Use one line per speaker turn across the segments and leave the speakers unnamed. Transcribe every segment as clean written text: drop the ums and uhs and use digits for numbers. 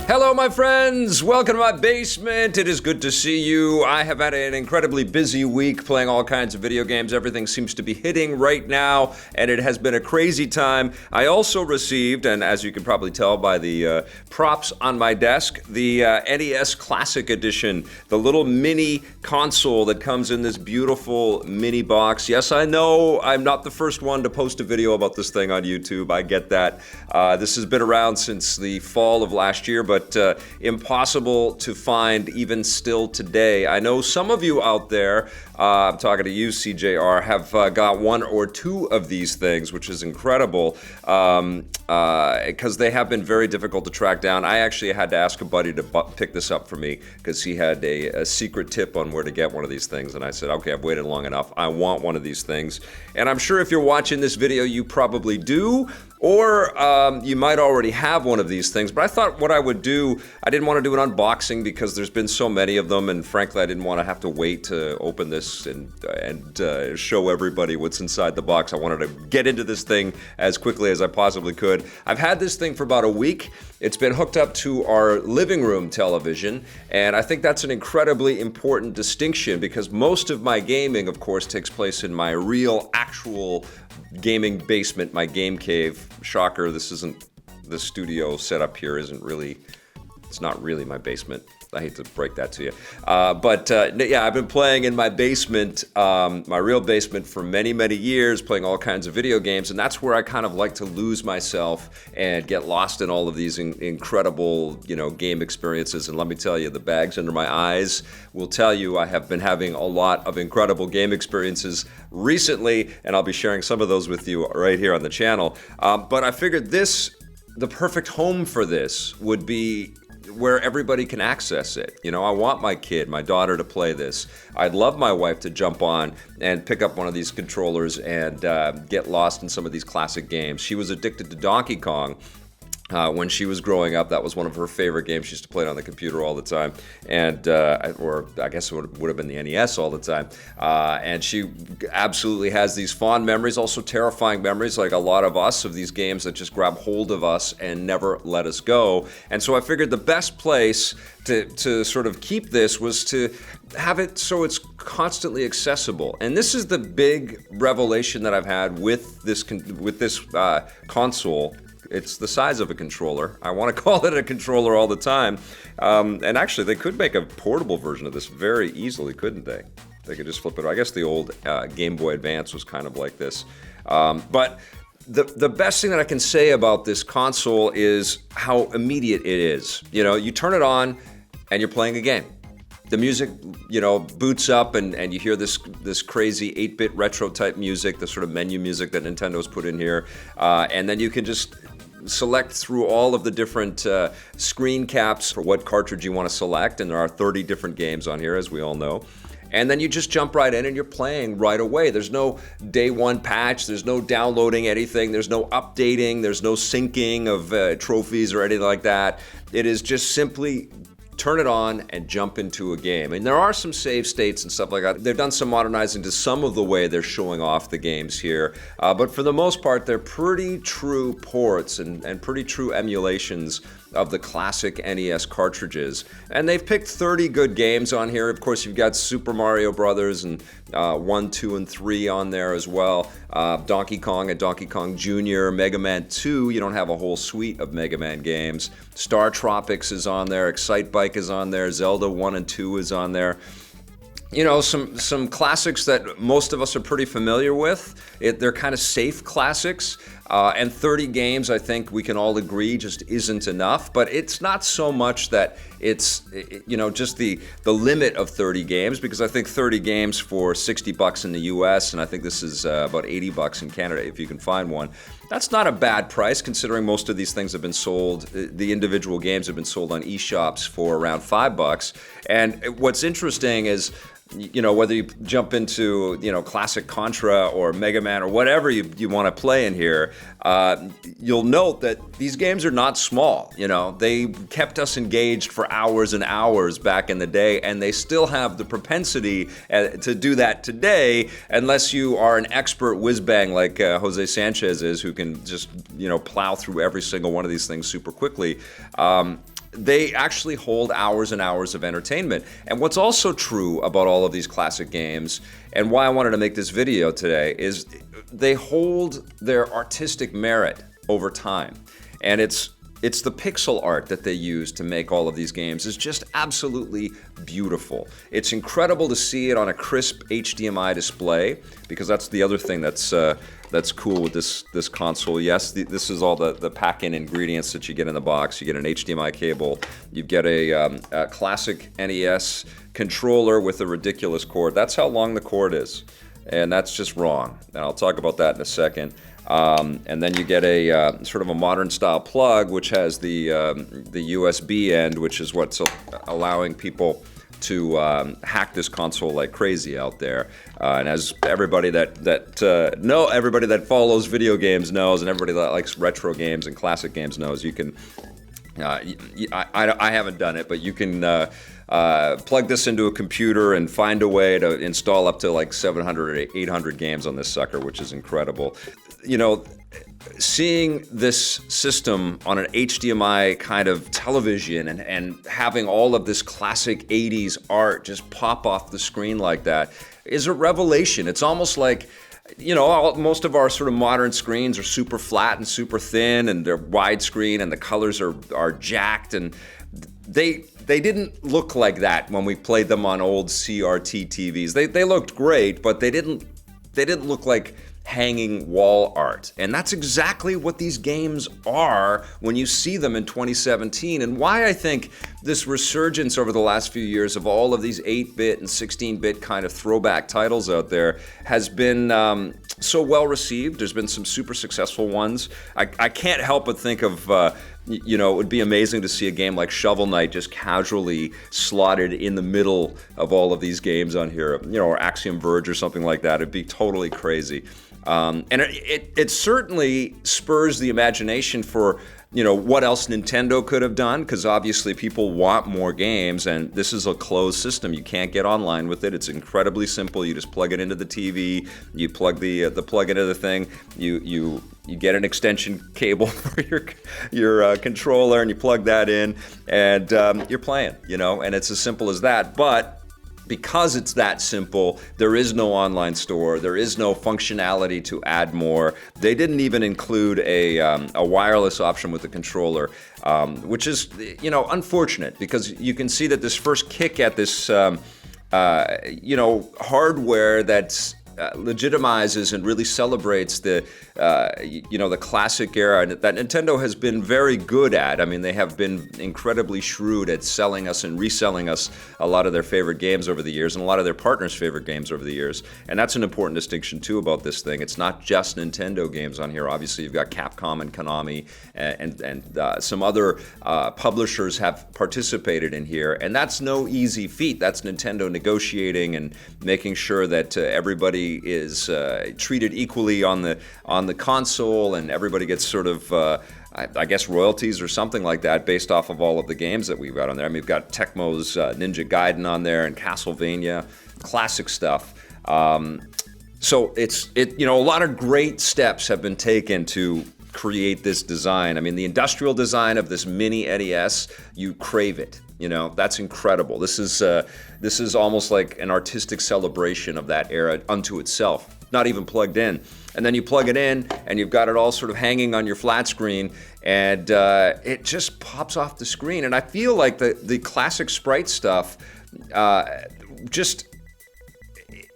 Hello, my friends. Welcome to my basement. It is good to see you. I have had an incredibly busy week playing all kinds of video games. Everything seems to be hitting right now, and it has been a crazy time. I also received, and as you can probably tell by the props on my desk, the NES Classic Edition, the little mini console that comes in this beautiful mini box. Yes, I know I'm not the first one to post a video about this thing on YouTube. I get that. This has been around since the fall of last year, but impossible to find even still today. I know some of you out there, I'm talking to you, CJR, have got one or two of these things, which is incredible, because they have been very difficult to track down. I actually had to ask a buddy to pick this up for me because he had a secret tip on where to get one of these things, and I said, okay, I've waited long enough. I want one of these things. And I'm sure if you're watching this video, you probably do, or you might already have one of these things. But I thought what I would do, I didn't want to do an unboxing because there's been so many of them, and frankly, I didn't want to have to wait to open this and show everybody what's inside the box. I wanted to get into this thing as quickly as I possibly could. I've had this thing for about a week. It's been hooked up to our living room television, and I think that's an incredibly important distinction because most of my gaming, of course, takes place in my real, actual gaming basement, my game cave. Shocker, this studio setup here it's not really my basement. I hate to break that to you. Yeah, I've been playing in my basement, my real basement, for many, many years, playing all kinds of video games, and that's where I kind of like to lose myself and get lost in all of these incredible, game experiences. And let me tell you, the bags under my eyes will tell you I have been having a lot of incredible game experiences recently, and I'll be sharing some of those with you right here on the channel. But I figured the perfect home for this would be where everybody can access it. I want my daughter to play this. I'd love my wife to jump on and pick up one of these controllers and get lost in some of these classic games. She was addicted to Donkey Kong. When she was growing up, that was one of her favorite games. She used to play it on the computer all the time, or I guess it would have been the NES all the time. And she absolutely has these fond memories, also terrifying memories, like a lot of us, of these games that just grab hold of us and never let us go. And so I figured the best place to sort of keep this was to have it so it's constantly accessible. And this is the big revelation that I've had with this console. It's the size of a controller. I want to call it a controller all the time. And actually, they could make a portable version of this very easily, couldn't they? They could just flip it. I guess the old Game Boy Advance was kind of like this. But the best thing that I can say about this console is how immediate it is. You turn it on and you're playing a game. The music, boots up and you hear this crazy 8-bit retro type music, the sort of menu music that Nintendo's put in here. And then you can just select through all of the different screen caps for what cartridge you want to select. And there are 30 different games on here, as we all know. And then you just jump right in and you're playing right away. There's no day one patch. There's no downloading anything. There's no updating. There's no syncing of trophies or anything like that. It is just simply turn it on and jump into a game. And there are some save states and stuff like that. They've done some modernizing to some of the way they're showing off the games here. But for the most part, they're pretty true ports and pretty true emulations of the classic NES cartridges. And they've picked 30 good games on here. Of course, you've got Super Mario Brothers and 1, 2, and 3 on there as well. Donkey Kong and Donkey Kong Jr., Mega Man 2. You don't have a whole suite of Mega Man games. Star Tropics is on there. Excite Bike is on there. Zelda 1 and 2 is on there. Some classics that most of us are pretty familiar with. They're kind of safe classics. And 30 games, I think we can all agree, just isn't enough. But it's not so much that it's, just the limit of 30 games, because I think 30 games for $60 in the US, and I think this is about $80 in Canada if you can find one. That's not a bad price, considering most of these things have been sold, the individual games have been sold on eShops for around $5. And what's interesting is, whether you jump into, classic Contra or Mega Man or whatever you want to play in here, you'll note that these games are not small. They kept us engaged for hours and hours back in the day, and they still have the propensity to do that today, unless you are an expert whiz-bang like Jose Sanchez is, who can just, plow through every single one of these things super quickly. they actually hold hours and hours of entertainment. And what's also true about all of these classic games, and why I wanted to make this video today, is they hold their artistic merit over time. And it's the pixel art that they use to make all of these games is just absolutely beautiful. It's incredible to see it on a crisp HDMI display, because that's the other thing that's cool with this console. Yes, this is all the pack-in ingredients that you get in the box. You get an HDMI cable, you get a classic NES controller with a ridiculous cord. That's how long the cord is, and that's just wrong. And I'll talk about that in a second. And then you get a sort of a modern style plug, which has the USB end, which is what's allowing people to hack this console like crazy out there. And as everybody everybody that follows video games knows, and everybody that likes retro games and classic games knows, you can. I haven't done it, but you can plug this into a computer and find a way to install up to like 700 or 800 games on this sucker, which is incredible. You know, seeing this system on an HDMI kind of television and having all of this classic 80s art just pop off the screen like that is a revelation. It's almost like, you know, most of our sort of modern screens are super flat and super thin, and they're widescreen, and the colors are jacked, and they didn't look like that when we played them on old CRT TVs. They looked great, but they didn't look like hanging wall art. And that's exactly what these games are when you see them in 2017, and why I think this resurgence over the last few years of all of these 8-bit and 16-bit kind of throwback titles out there has been so well received. There's been some super successful ones. I can't help but think of you know, it would be amazing to see a game like Shovel Knight just casually slotted in the middle of all of these games on here, you know, or Axiom Verge or something like that. It'd be totally crazy. And it certainly spurs the imagination for, you know, what else Nintendo could have done, because obviously people want more games, and this is a closed system. You can't get online with it. It's incredibly simple. You just plug it into the TV, you plug the plug into the thing, you get an extension cable for your controller, and you plug that in, and you're playing, you know, and it's as simple as that. But because it's that simple, there is no online store, there is no functionality to add more. They didn't even include a wireless option with the controller, which is, you know, unfortunate, because you can see that this first kick at this, you know, hardware that's legitimizes and really celebrates the, you know, the classic era that Nintendo has been very good at. I mean, they have been incredibly shrewd at selling us and reselling us a lot of their favorite games over the years, and a lot of their partners' favorite games over the years. And that's an important distinction too about this thing. It's not just Nintendo games on here. Obviously, you've got Capcom and Konami and some other publishers have participated in here, and that's no easy feat. That's Nintendo negotiating and making sure that everybody is treated equally on the console, and everybody gets sort of I guess royalties or something like that based off of all of the games that we've got on there. I mean, we've got Tecmo's Ninja Gaiden on there and Castlevania, classic stuff. So you know, a lot of great steps have been taken to create this design. I mean, the industrial design of this mini NES, you crave it. You know, that's incredible. This is almost like an artistic celebration of that era unto itself, not even plugged in. And then you plug it in, and you've got it all sort of hanging on your flat screen, and it just pops off the screen. And I feel like the classic sprite stuff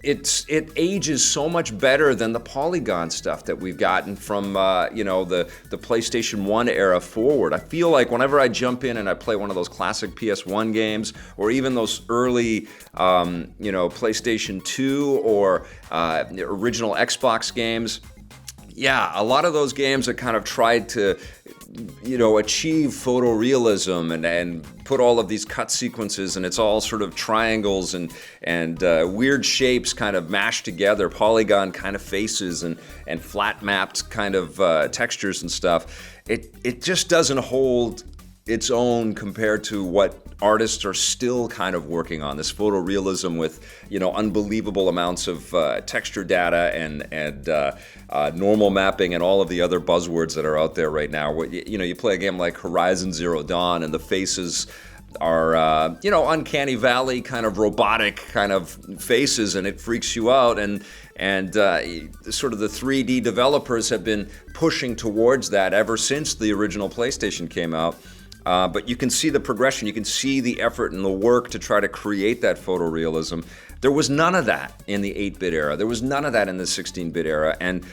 it ages so much better than the polygon stuff that we've gotten from you know, the PlayStation 1 era forward. I feel like whenever I jump in and I play one of those classic PS1 games, or even those early you know, PlayStation 2 or the original Xbox games, yeah, a lot of those games that kind of tried to, you know, achieve photorealism and put all of these cut sequences, and it's all sort of triangles and weird shapes kind of mashed together, polygon kind of faces and flat mapped kind of textures and stuff. It just doesn't hold its own compared to what artists are still kind of working on. This photorealism with, unbelievable amounts of texture data and normal mapping and all of the other buzzwords that are out there right now. You play a game like Horizon Zero Dawn and the faces are, uncanny valley kind of robotic kind of faces, and it freaks you out. And sort of the 3D developers have been pushing towards that ever since the original PlayStation came out. But you can see the progression, you can see the effort and the work to try to create that photorealism. There was none of that in the 8-bit era. There was none of that in the 16-bit era. And,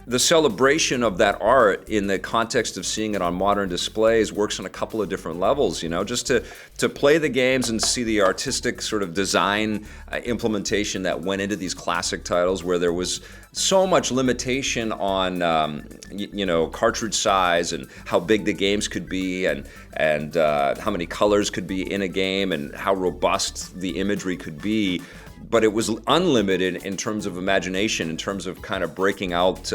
the celebration of that art in the context of seeing it on modern displays works on a couple of different levels, just to play the games and see the artistic sort of design implementation that went into these classic titles where there was so much limitation on, cartridge size and how big the games could be and how many colors could be in a game and how robust the imagery could be. But it was unlimited in terms of imagination, in terms of kind of breaking out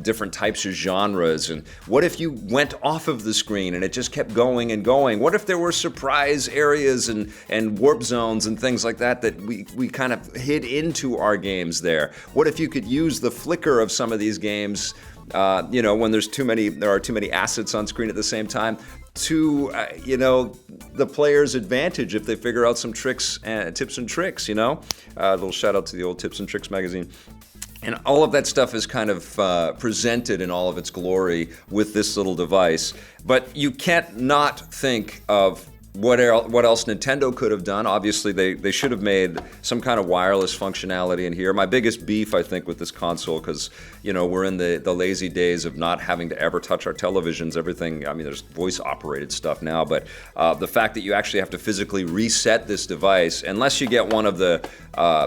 different types of genres. And what if you went off of the screen and it just kept going and going? What if there were surprise areas and warp zones and things like that we kind of hid into our games there? What if you could use the flicker of some of these games, when there are too many assets on screen at the same time, to the player's advantage if they figure out some tricks, tips and tricks, a little shout out to the old Tips and Tricks magazine. And all of that stuff is kind of presented in all of its glory with this little device. But you can't not think of what else Nintendo could have done. Obviously, they should have made some kind of wireless functionality in here. My biggest beef, I think, with this console, because, we're in the lazy days of not having to ever touch our televisions, everything. There's voice-operated stuff now, but the fact that you actually have to physically reset this device, unless you get one of the,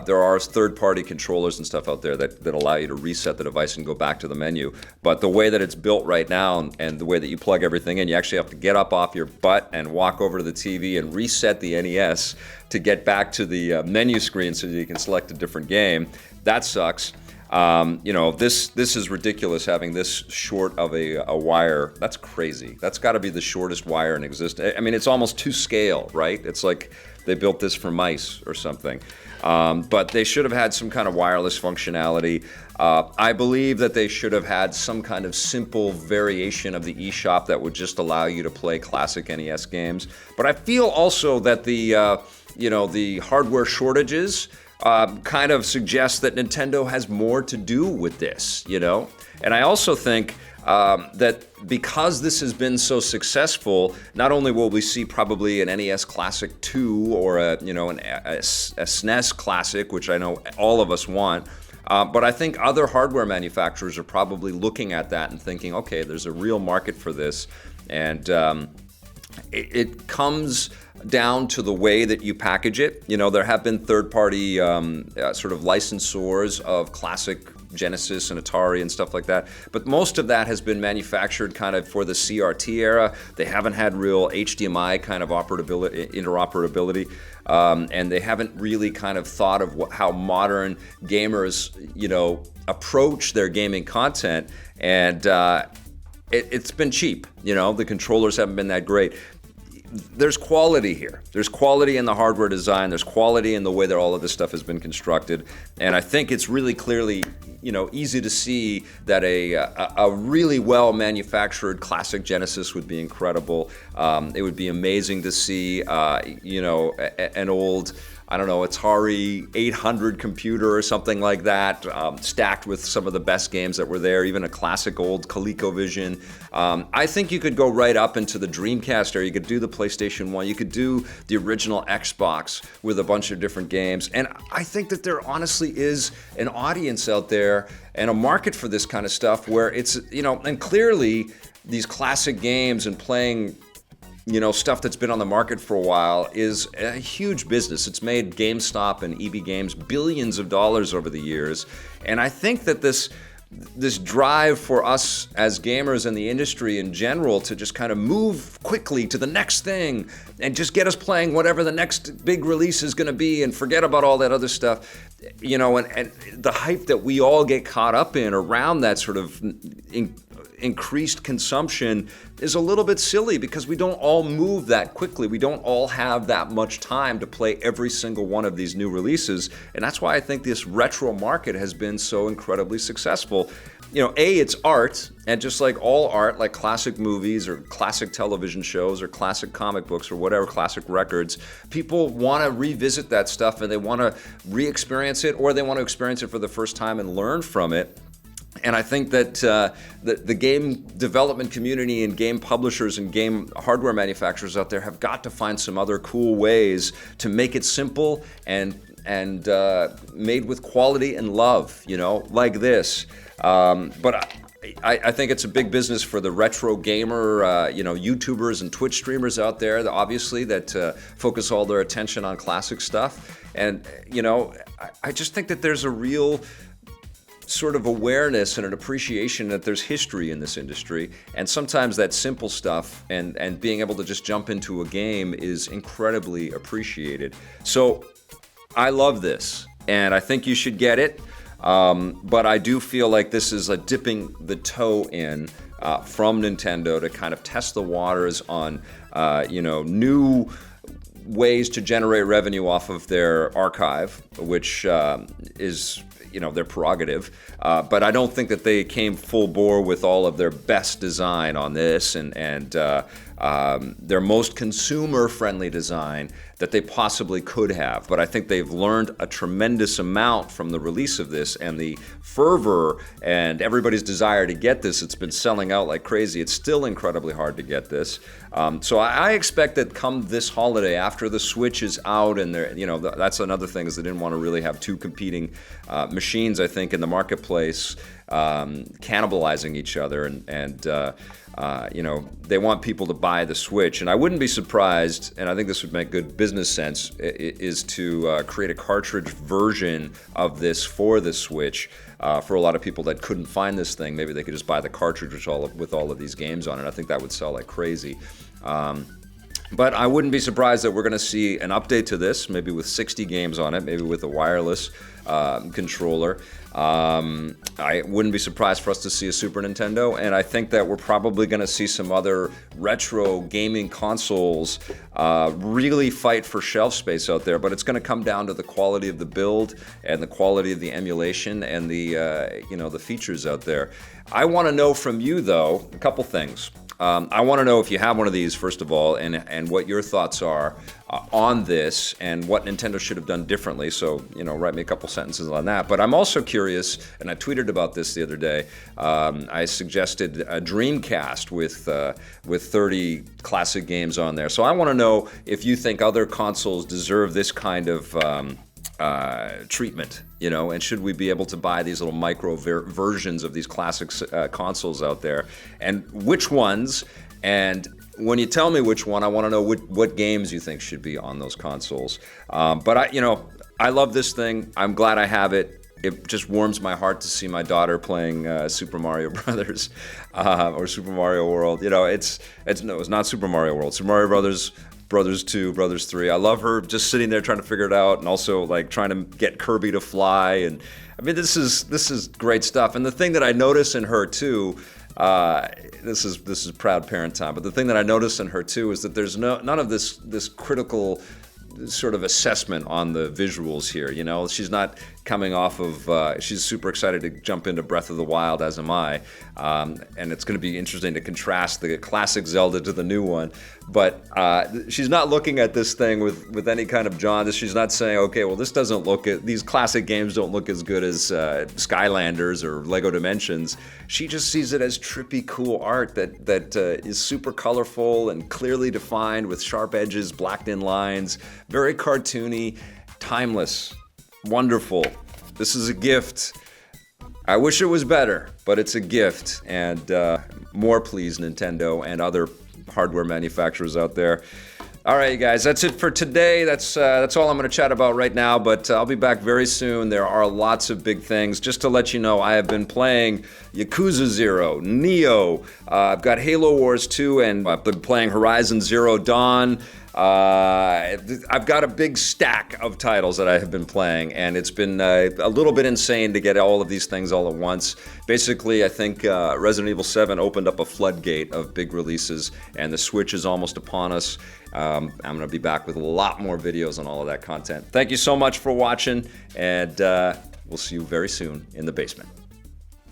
there are third-party controllers and stuff out there that allow you to reset the device and go back to the menu. But the way that it's built right now and the way that you plug everything in, you actually have to get up off your butt and walk over to the TV and reset the NES to get back to the menu screen so that you can select a different game. That sucks. This is ridiculous, having this short of a wire. That's crazy. That's got to be the shortest wire in existence. It's almost to scale, right? It's like they built this for mice or something. But they should have had some kind of wireless functionality. I believe that they should have had some kind of simple variation of the eShop that would just allow you to play classic NES games. But I feel also that the hardware shortages kind of suggest that Nintendo has more to do with this, And I also think that because this has been so successful, not only will we see probably an NES Classic 2 or a SNES Classic, which I know all of us want, but I think other hardware manufacturers are probably looking at that and thinking, okay, there's a real market for this. And it comes down to the way that you package it. There have been third-party sort of licensors of classic Genesis and Atari and stuff like that, but most of that has been manufactured kind of for the CRT era. They haven't had real HDMI kind of interoperability, and they haven't really kind of thought of how modern gamers, approach their gaming content, and it's been cheap. The controllers haven't been that great. There's quality here. There's quality in the hardware design. There's quality in the way that all of this stuff has been constructed. And I think it's really clearly, easy to see that a really well manufactured classic Genesis would be incredible. It would be amazing to see, an old, Atari 800 computer or something like that, stacked with some of the best games that were there, even a classic old ColecoVision. I think you could go right up into the Dreamcast era. You could do the PlayStation 1. You could do the original Xbox with a bunch of different games. And I think that there honestly is an audience out there and a market for this kind of stuff where it's, and clearly these classic games and playing stuff that's been on the market for a while is a huge business. It's made GameStop and EB Games billions of dollars over the years. And I think that this drive for us as gamers and the industry in general to just kind of move quickly to the next thing and just get us playing whatever the next big release is going to be and forget about all that other stuff, and the hype that we all get caught up in around that sort of increased consumption is a little bit silly because we don't all move that quickly. We don't all have that much time to play every single one of these new releases. And that's why I think this retro market has been so incredibly successful. It's art, and just like all art, like classic movies or classic television shows or classic comic books or whatever, classic records, people want to revisit that stuff and they want to re-experience it, or they want to experience it for the first time and learn from it. And I think that the game development community and game publishers and game hardware manufacturers out there have got to find some other cool ways to make it simple and made with quality and love, like this. But I think it's a big business for the retro gamer, YouTubers and Twitch streamers out there, obviously, that focus all their attention on classic stuff. And, I just think that there's a real sort of awareness and an appreciation that there's history in this industry, and sometimes that simple stuff and being able to just jump into a game is incredibly appreciated. So I love this, and I think you should get it. But I do feel like this is a dipping the toe in from Nintendo to kind of test the waters on, new ways to generate revenue off of their archive, which is, their prerogative. But I don't think that they came full bore with all of their best design on this and their most consumer-friendly design that they possibly could have. But I think they've learned a tremendous amount from the release of this and the fervor and everybody's desire to get this. It's been selling out like crazy. It's still incredibly hard to get this. So I expect that come this holiday, after the Switch is out, and that's another thing, is they didn't want to really have two competing machines, I think, in the marketplace, cannibalizing each other, and they want people to buy the Switch. And I wouldn't be surprised, and I think this would make good business sense, is to create a cartridge version of this for the Switch. For a lot of people that couldn't find this thing, maybe they could just buy the cartridge with all of these games on it. I think that would sell like crazy. But I wouldn't be surprised that we're going to see an update to this, maybe with 60 games on it, maybe with a wireless controller. I wouldn't be surprised for us to see a Super Nintendo, and I think that we're probably going to see some other retro gaming consoles really fight for shelf space out there, but it's going to come down to the quality of the build and the quality of the emulation and the features out there. I want to know from you, though, a couple things. I want to know if you have one of these, first of all, and what your thoughts are on this and what Nintendo should have done differently. So, write me a couple sentences on that. But I'm also curious, and I tweeted about this the other day. I suggested a Dreamcast with 30 classic games on there. So I want to know if you think other consoles deserve this kind of treatment, and should we be able to buy these little micro versions of these classic consoles out there, and which ones? And when you tell me which one, I want to know what games you think should be on those consoles. But I love this thing. I'm glad I have it. It just warms my heart to see my daughter playing Super Mario Brothers or Super Mario World. It's not Super Mario World. Super Mario Brothers 2, Brothers 3. I love her just sitting there trying to figure it out, and also like trying to get Kirby to fly. And I mean, this is great stuff. And the thing that I notice in her too, this is proud parent time. But the thing that I notice in her too is that there's none of this critical sort of assessment on the visuals here. She's not coming off of, she's super excited to jump into Breath of the Wild, as am I. And it's going to be interesting to contrast the classic Zelda to the new one. But she's not looking at this thing with any kind of jaundice. She's not saying, okay, well, these classic games don't look as good as Skylanders or Lego Dimensions. She just sees it as trippy, cool art that is super colorful and clearly defined with sharp edges, blacked in lines, very cartoony, timeless. Wonderful. This is a gift. I wish it was better, but it's a gift. And more please, Nintendo and other hardware manufacturers out there. All right, you guys, that's it for today. That's all I'm going to chat about right now, but I'll be back very soon. There are lots of big things. Just to let you know, I have been playing Yakuza 0, Neo. I've got Halo Wars 2, and I've been playing Horizon Zero Dawn. I've got a big stack of titles that I have been playing, and it's been a little bit insane to get all of these things all at once. Basically, I think Resident Evil 7 opened up a floodgate of big releases, and the Switch is almost upon us. I'm going to be back with a lot more videos on all of that content. Thank you so much for watching, and we'll see you very soon in the basement.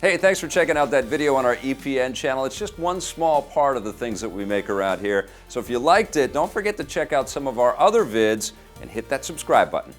Hey, thanks for checking out that video on our EPN channel. It's just one small part of the things that we make around here. So if you liked it, don't forget to check out some of our other vids and hit that subscribe button.